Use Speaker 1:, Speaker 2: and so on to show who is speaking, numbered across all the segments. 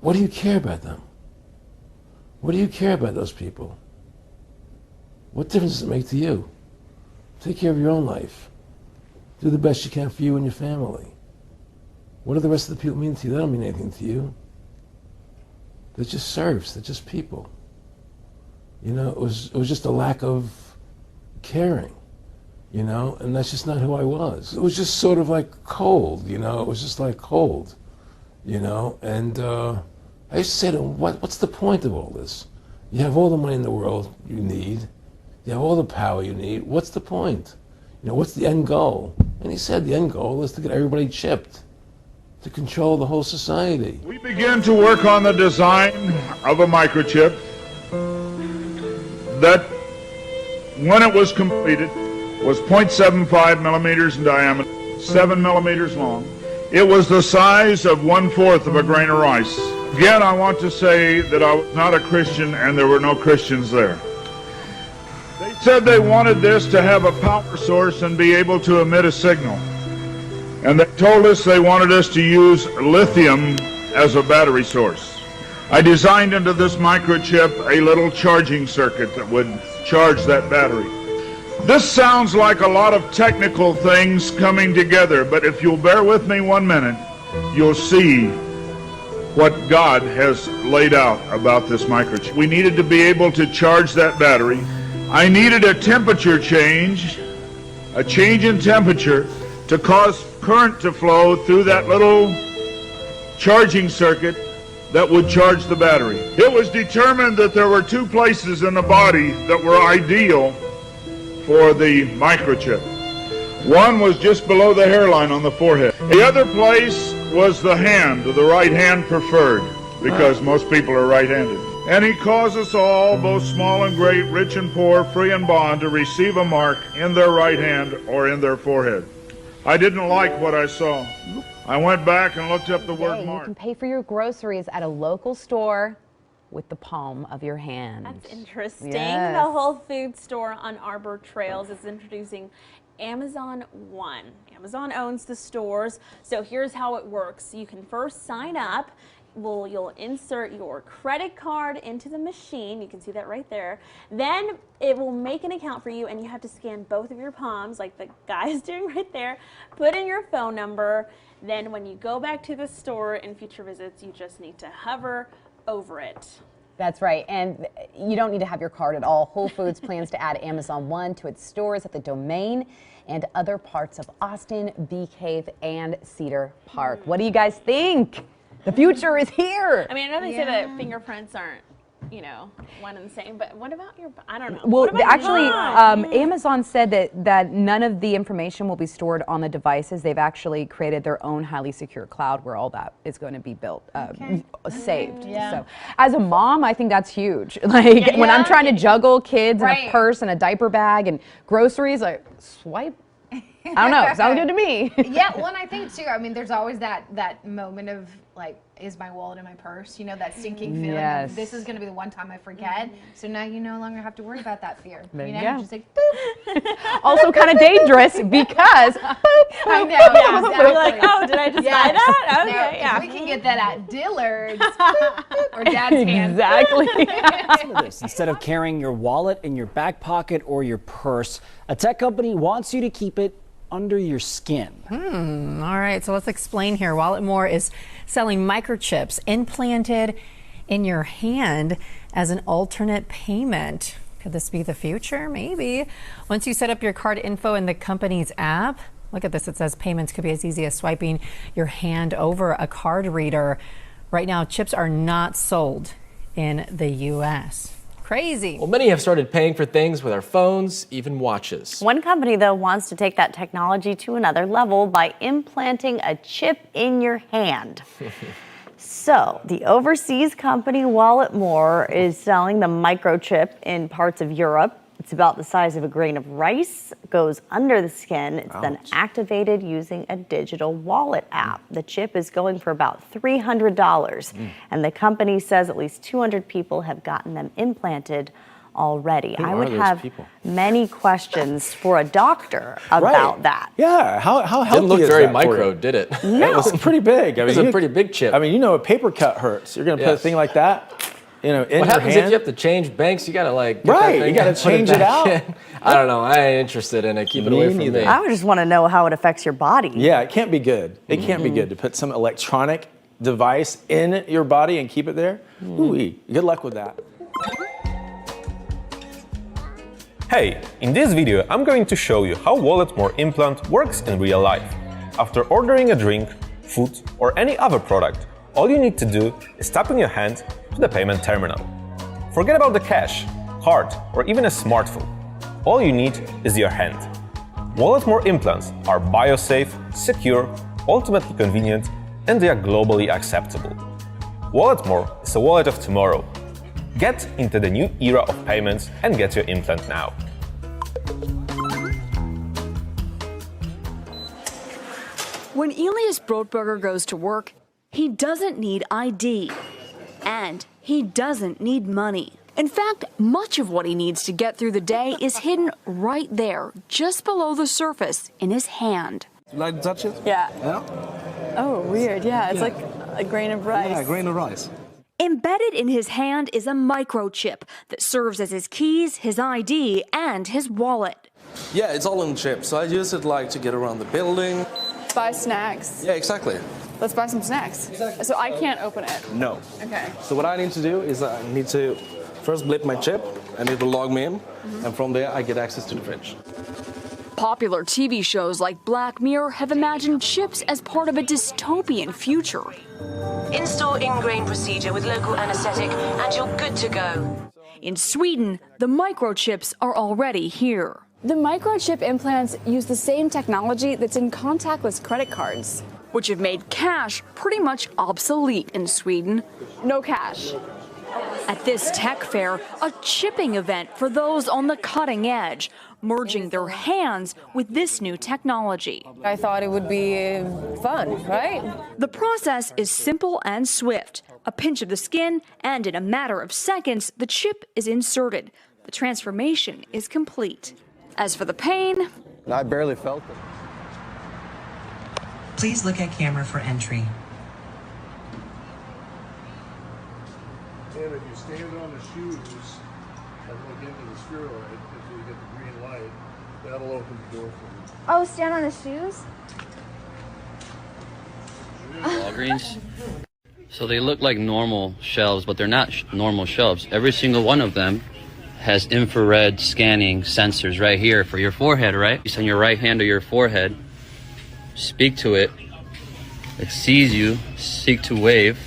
Speaker 1: What do you care about them? What do you care about those people? What difference does it make to you? Take care of your own life. Do the best you can for you and your family. What do the rest of the people mean to you? They don't mean anything to you. They're just serfs. They're just people. You know, it was just a lack of caring, you know, and that's just not who I was. It was just sort of like cold, you know. It was just like cold, you know. And I used to say to him, what's the point of all this? You have all the money in the world you need. You have all the power you need. What's the point? You know, what's the end goal? And he said the end goal is to get everybody chipped, to control the whole society.
Speaker 2: We began to work on the design of a microchip that, when it was completed, was 0.75 millimeters in diameter, 7 millimeters long. It was the size of 1/4 of a grain of rice. Again, I want to say that I was not a Christian and there were no Christians there. They said they wanted this to have a power source and be able to emit a signal. And they told us they wanted us to use lithium as a battery source. I designed into this microchip a little charging circuit that would charge that battery. This sounds like a lot of technical things coming together, but if you'll bear with me 1 minute, you'll see what God has laid out about this microchip. We needed to be able to charge that battery. I needed a temperature change, a change in temperature, to cause current to flow through that little charging circuit that would charge the battery. It was determined that there were 2 places in the body that were ideal for the microchip. One was just below the hairline on the forehead. The other place was the hand, the right hand preferred, because most people are right-handed. And he caused us all, both small and great, rich and poor, free and bond, to receive a mark in their right hand or in their forehead. I didn't like what I saw. I went back and looked up the word mark.
Speaker 3: You can pay for your groceries at a local store with the palm of your hand.
Speaker 4: That's interesting.
Speaker 3: Yes.
Speaker 4: The Whole Foods store on Arbor Trails is introducing Amazon One. Amazon owns the stores, so here's how it works. You can first sign up. You'll insert your credit card into the machine. You can see that right there. Then it will make an account for you, and you have to scan both of your palms like the guy is doing right there. Put in your phone number. Then when you go back to the store in future visits, you just need to hover over it.
Speaker 3: That's right, and you don't need to have your card at all. Whole Foods plans to add Amazon One to its stores at the Domain and other parts of Austin, Bee Cave, and Cedar Park. What do you guys think? The future is here.
Speaker 4: I mean, I know they say that fingerprints aren't, you know, one and the same, but what about your, I don't know.
Speaker 3: Well, actually, Amazon said that none of the information will be stored on the devices. They've actually created their own highly secure cloud where all that is going to be built, saved.
Speaker 5: Yeah.
Speaker 3: So, as a mom, I think that's huge. Like when I'm trying to juggle kids and a purse and a diaper bag and groceries, like swipe. I don't know. Sounds good to me.
Speaker 5: Yeah, well, and I think too, I mean, there's always that moment of like, is my wallet in my purse? You know, that stinking feeling of this is going to be the one time I forget. So now you no longer have to worry about that fear. You know, you just like, boop.
Speaker 3: Also kind of dangerous because boop,
Speaker 5: I know, exactly.
Speaker 4: You're like, oh, did I just buy that? Okay,
Speaker 5: now,
Speaker 4: yeah.
Speaker 5: if we can get that at Dillard's or Dad's hand.
Speaker 3: Exactly.
Speaker 6: Listen to this. Instead of carrying your wallet in your back pocket or your purse, a tech company wants you to keep it under your skin.
Speaker 7: All right, so let's explain here. Walletmore is selling microchips implanted in your hand as an alternate payment. Could this be the future? Maybe. Once you set up your card info in the company's app, look at this, it says payments could be as easy as swiping your hand over a card reader. Right now, chips are not sold in the U.S. Crazy.
Speaker 8: Well, many have started paying for things with our phones, even watches.
Speaker 9: One company, though, wants to take that technology to another level by implanting a chip in your hand. So, the overseas company Walletmore is selling the microchip in parts of Europe. It's about the size of a grain of rice, goes under the skin. It's then activated using a digital wallet app. The chip is going for about $300, and the company says at least 200 people have gotten them implanted already.
Speaker 10: Who
Speaker 9: I
Speaker 10: are
Speaker 9: would
Speaker 10: those
Speaker 9: have
Speaker 10: people?
Speaker 9: many questions for a doctor about that.
Speaker 10: Yeah, how healthy
Speaker 8: Didn't look
Speaker 10: is
Speaker 8: very
Speaker 10: that for
Speaker 8: micro,
Speaker 10: you?
Speaker 8: did it?
Speaker 10: It was pretty big. I mean,
Speaker 8: It was a pretty big chip.
Speaker 10: I mean, you know, a paper cut hurts. You're going to put a
Speaker 8: Yes.
Speaker 10: thing like that, you know, in
Speaker 8: What
Speaker 10: your
Speaker 8: happens
Speaker 10: hand.
Speaker 8: if you have to change banks? You gotta like get
Speaker 10: Right,
Speaker 8: that thing
Speaker 10: you gotta
Speaker 8: and put
Speaker 10: change it
Speaker 8: back
Speaker 10: out.
Speaker 8: in. I don't know. I ain't interested in it. Keep it
Speaker 10: Me
Speaker 8: away from
Speaker 10: neither.
Speaker 8: me.
Speaker 9: I would just want to know how it affects your body.
Speaker 10: Yeah, it can't be good. It can't be good to put some electronic device in your body and keep it there. Ooh-wee. Good luck with that.
Speaker 11: Hey, in this video I'm going to show you how Walletmore implant works in real life. After ordering a drink, food or any other product, all you need to do is tap in your hand to the payment terminal. Forget about the cash, card or even a smartphone. All you need is your hand. Walletmore implants are biosafe, secure, ultimately convenient, and they are globally acceptable. Walletmore is a wallet of tomorrow. Get into the new era of payments and get your implant now.
Speaker 12: When Elias Brotberger goes to work, he doesn't need ID. And he doesn't need money. In fact, much of what he needs to get through the day is hidden right there, just below the surface, in his hand.
Speaker 13: You like to touch it?
Speaker 12: Yeah.
Speaker 13: Yeah?
Speaker 12: Oh, weird. Yeah, it's
Speaker 13: Yeah.
Speaker 12: like a grain of rice.
Speaker 13: Yeah, a grain of rice.
Speaker 12: Embedded in his hand is a microchip that serves as his keys, his ID, and his wallet.
Speaker 13: Yeah, it's all in chip. So I use it like to get around the building.
Speaker 14: Buy snacks.
Speaker 13: Yeah, exactly.
Speaker 14: Let's buy some snacks. So I can't open it.
Speaker 13: No.
Speaker 14: Okay.
Speaker 13: So what I need to do is I need to first blip my chip and it will log me in. And from there I get access to the fridge.
Speaker 12: Popular TV shows like Black Mirror have imagined chips as part of a dystopian future.
Speaker 15: Install ingrain procedure with local anesthetic and you're good to go.
Speaker 12: In Sweden, the microchips are already here.
Speaker 14: The microchip implants use the same technology that's in contactless credit cards,
Speaker 12: which have made cash pretty much obsolete in Sweden.
Speaker 14: No cash.
Speaker 12: At this tech fair, a chipping event for those on the cutting edge, merging their hands with this new technology.
Speaker 16: I thought it would be fun, right?
Speaker 12: The process is simple and swift. A pinch of the skin, and in a matter of seconds, the chip is inserted. The transformation is complete. As for the pain,
Speaker 13: I barely felt it.
Speaker 17: Please look at camera for entry.
Speaker 18: And if you stand on the shoes and look into the spheroid, if you get the green light, that'll open the door for you.
Speaker 19: Oh, stand on the shoes?
Speaker 20: Walgreens. So they look like normal shelves, but they're not normal shelves. Every single one of them has infrared scanning sensors right here for your forehead, right? You send your right hand to your forehead, speak to it, it sees you, seek to wave.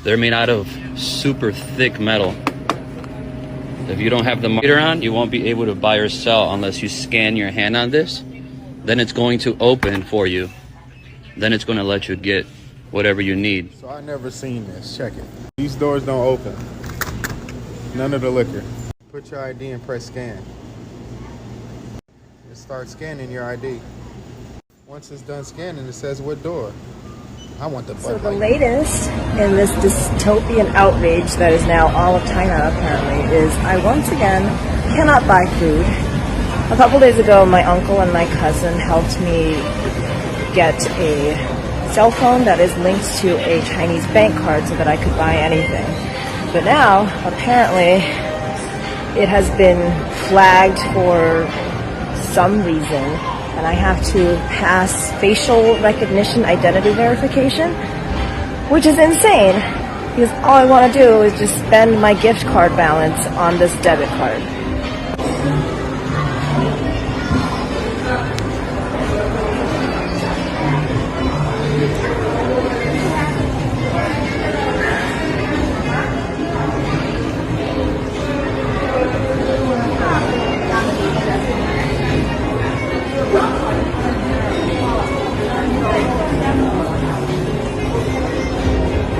Speaker 20: They're made out of super thick metal. If you don't have the meter on, you won't be able to buy or sell unless you scan your hand on this. Then it's going to open for you. Then it's going to let you get whatever you need.
Speaker 18: So I never seen this. Check it. These doors don't open. None of the liquor. Put your ID and press scan. It starts scanning your ID. Once it's done scanning, it says what door. I want the
Speaker 21: So the latest in this dystopian outrage that is now all of China apparently is I once again cannot buy food. A couple days ago my uncle and my cousin helped me get a cell phone that is linked to a Chinese bank card so that I could buy anything. But now apparently it has been flagged for some reason and I have to pass facial recognition identity verification, which is insane because all I want to do is just spend my gift card balance on this debit card.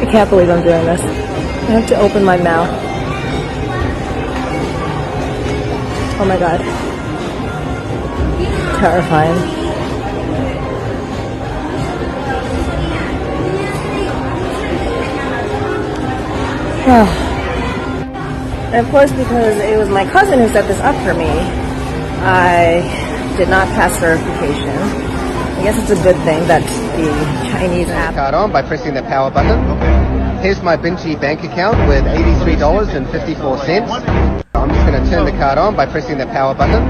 Speaker 21: I can't believe I'm doing this. I have to open my mouth. Oh my god. Terrifying. And of course, because it was my cousin who set this up for me, I did not pass verification. I guess it's a good thing that the Chinese app.
Speaker 19: Card on by pressing the power button. Here's my Binchi bank account with $83.54. I'm just going to turn the card on by pressing the power button.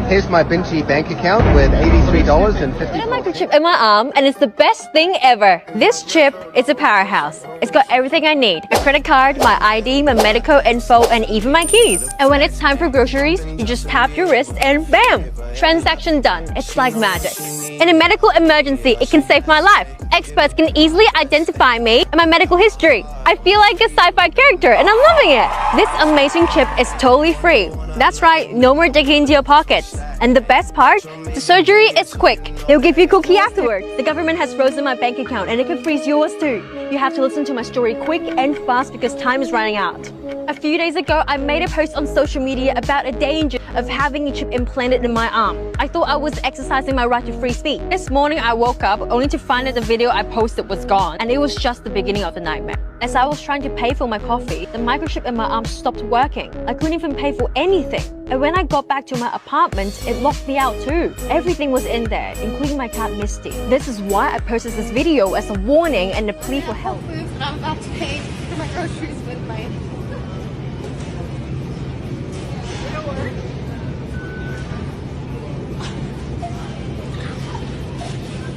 Speaker 19: Here's my Binchi bank account with $83.54.
Speaker 22: I got a microchip in my arm, and it's the best thing ever. This chip is a powerhouse. It's got everything I need: a credit card, my ID, my medical info, and even my keys. And when it's time for groceries, you just tap your wrist and bam! Transaction done. It's like magic. In a medical emergency, it can save my life. Experts can easily identify me and my medical history. I feel like a sci-fi character, and I'm loving it. This amazing chip is totally free. That's right, no more digging into your pockets. And the best part, the surgery is quick. They'll give you a cookie afterward. The government has frozen my bank account, and it can freeze yours too. You have to listen to my story quick and fast because time is running out. A few days ago, I made a post on social media about a danger of having a chip implanted in my arm. I thought I was exercising my right to free speech. This morning, I woke up only to find that the video I posted was gone, and it was just the beginning of the nightmare. As I was trying to pay for my coffee, the microchip in my arm stopped working. I couldn't even pay for anything. And when I got back to my apartment, it locked me out too. Everything was in there, including my cat Misty. This is why I posted this video as a warning and a plea for help.
Speaker 5: I'm about to pay for my groceries with my...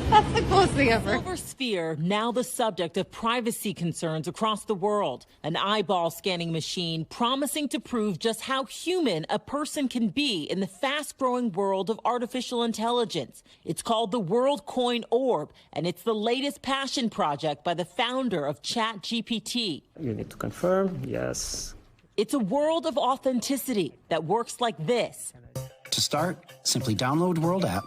Speaker 5: That's the coolest thing ever.
Speaker 23: Silver Sphere, now the subject of privacy concerns across the world. An eyeball scanning machine promising to prove just how human a person can be in the fast-growing world of artificial intelligence. It's called the World Coin Orb, and it's the latest passion project by the founder of ChatGPT.
Speaker 24: You need to confirm, yes.
Speaker 23: It's a world of authenticity that works like this.
Speaker 25: To start, simply download World app.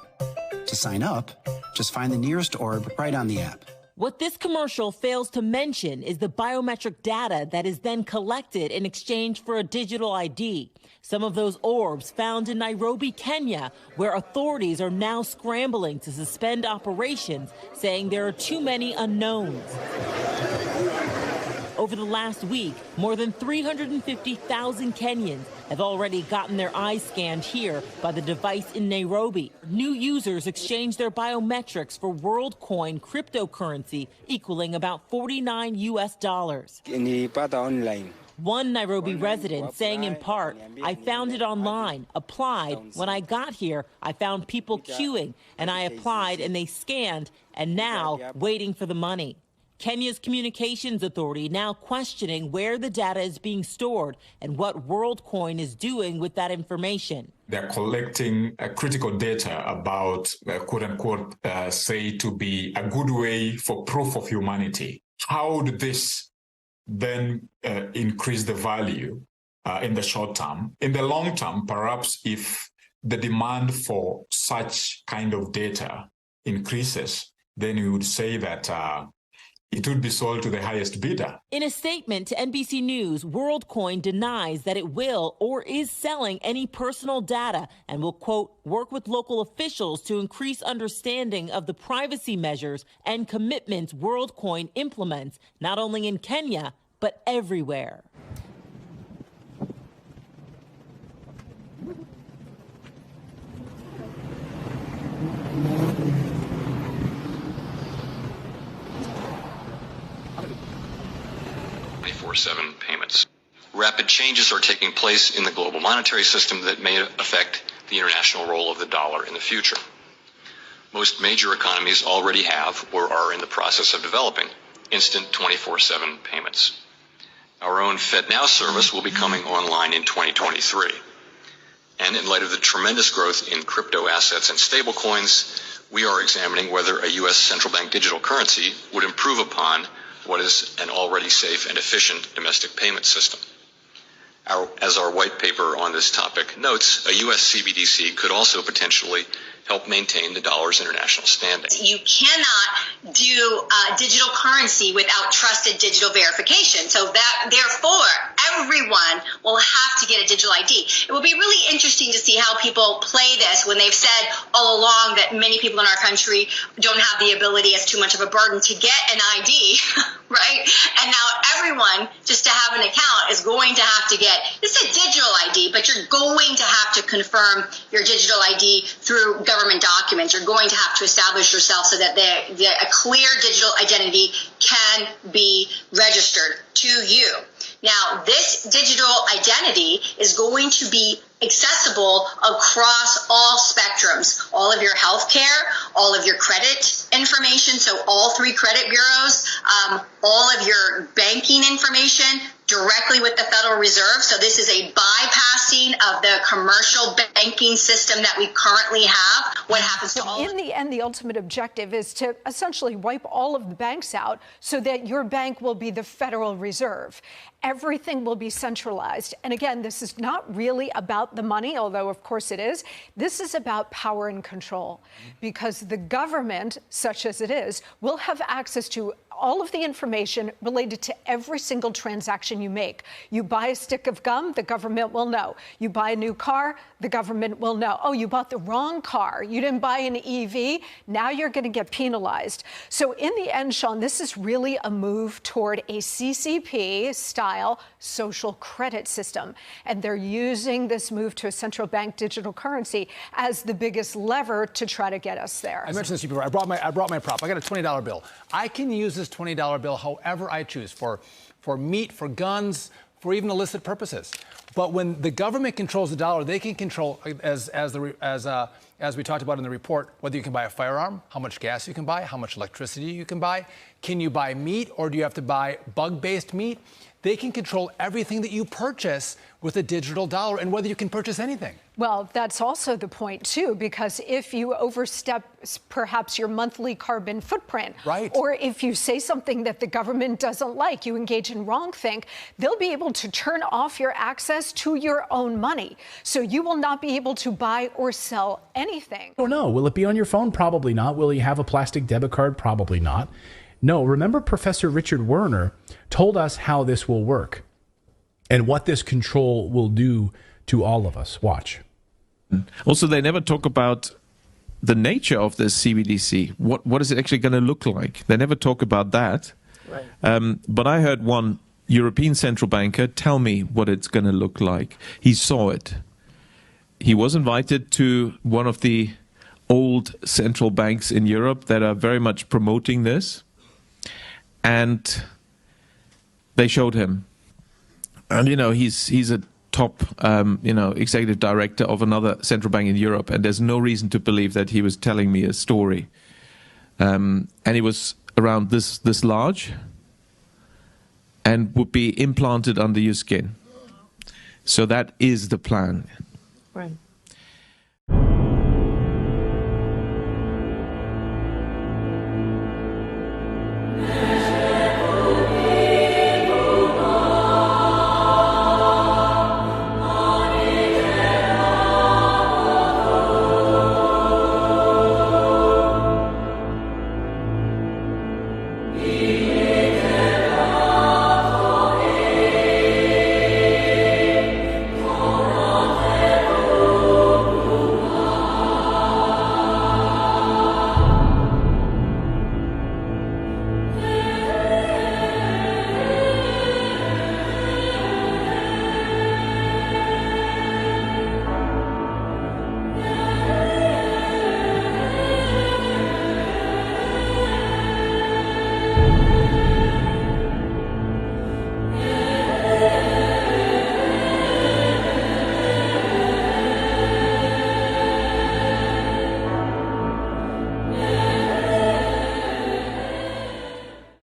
Speaker 25: To sign up, just find the nearest orb right on the app.
Speaker 23: What this commercial fails to mention is the biometric data that is then collected in exchange for a digital ID. Some of those orbs found in Nairobi, Kenya, where authorities are now scrambling to suspend operations, saying there are too many unknowns. Over the last week, more than 350,000 Kenyans have already gotten their eyes scanned here by the device in Nairobi. New users exchange their biometrics for WorldCoin cryptocurrency equaling about $49 US.
Speaker 26: Nilipata online.
Speaker 23: One Nairobi resident saying in part, I found it online, applied. When I got here, I found people queuing, and I applied and they scanned, and now waiting for the money. Kenya's Communications Authority now questioning where the data is being stored and what WorldCoin is doing with that information.
Speaker 27: They're collecting critical data about, quote unquote, say to be a good way for proof of humanity. How would this then increase the value in the short term? In the long term, perhaps if the demand for such kind of data increases, then you would say that it would be sold to the highest bidder.
Speaker 23: In a statement to NBC News, WorldCoin denies that it will or is selling any personal data and will, quote, work with local officials to increase understanding of the privacy measures and commitments WorldCoin implements, not only in Kenya, but everywhere.
Speaker 28: Payments. Rapid changes are taking place in the global monetary system that may affect the international role of the dollar in the future. Most major economies already have or are in the process of developing instant 24/7 payments. Our own FedNow service will be coming online in 2023. And in light of the tremendous growth in crypto assets and stablecoins, we are examining whether a U.S. central bank digital currency would improve upon what is an already safe and efficient domestic payment system. As our white paper on this topic notes, a U.S. CBDC could also potentially help maintain the dollar's international standing.
Speaker 29: You cannot do digital currency without trusted digital verification. So that, therefore,
Speaker 1: everyone will have to get a digital ID. It will be really interesting to see how people play this when they've said all along that many people in our country don't have the ability, it's too much of a burden to get an ID, right? And now everyone, just to have an account, is going to have to get, it's a digital ID, but you're going to have to confirm your digital ID through government documents. You're going to have to establish yourself so that a clear digital identity can be registered to you. Now, this digital identity is going to be accessible across all spectrums, all of your health care, all of your credit information, so all 3 credit bureaus, all of your banking information directly with the Federal Reserve. So this is a bypassing of the commercial banking system that we currently have. What happens to all?
Speaker 2: In the end, the ultimate objective is to essentially wipe all of the banks out so that your bank will be the Federal Reserve. Everything will be centralized. And again, this is not really about the money, although of course it is. This is about power and control, because the government, such as it is, will have access to all of the information related to every single transaction you make. You buy a stick of gum, the government will know. You buy a new car, the government will know. Oh, you bought the wrong car. You didn't buy an EV. Now you're going to get penalized. So in the end, Sean, this is really a move toward a CCP-style social credit system. And they're using this move to a central bank digital currency as the biggest lever to try to get us there.
Speaker 3: I mentioned this before. I brought my prop. I got a $20 bill. I can use this $20 bill however I choose, for meat, for guns, for even illicit purposes. But when the government controls the dollar, they can control, as we talked about in the report, whether you can buy a firearm, how much gas you can buy, how much electricity you can buy. Can you buy meat, or do you have to buy bug-based meat? They can control everything that you purchase with a digital dollar, and whether you can purchase anything.
Speaker 2: Well, that's also the point, too, because if you overstep perhaps your monthly carbon footprint,
Speaker 3: right,
Speaker 2: or if you say something that the government doesn't like, you engage in wrongthink, they'll be able to turn off your access to your own money. So you will not be able to buy or sell anything.
Speaker 4: I don't know. Will it be on your phone? Probably not. Will you have a plastic debit card? Probably not. No, remember Professor Richard Werner told us how this will work and what this control will do to all of us. Watch.
Speaker 6: Also, they never talk about the nature of this CBDC. What is it actually going to look like? They never talk about that. Right. But I heard one European central banker tell me what it's going to look like. He saw it. He was invited to one of the old central banks in Europe that are very much promoting this. And they showed him. And, you know, he's a top, executive director of another central bank in Europe. And there's no reason to believe that he was telling me a story. And he was around this large and would be implanted under your skin. So that is the plan.
Speaker 2: Right.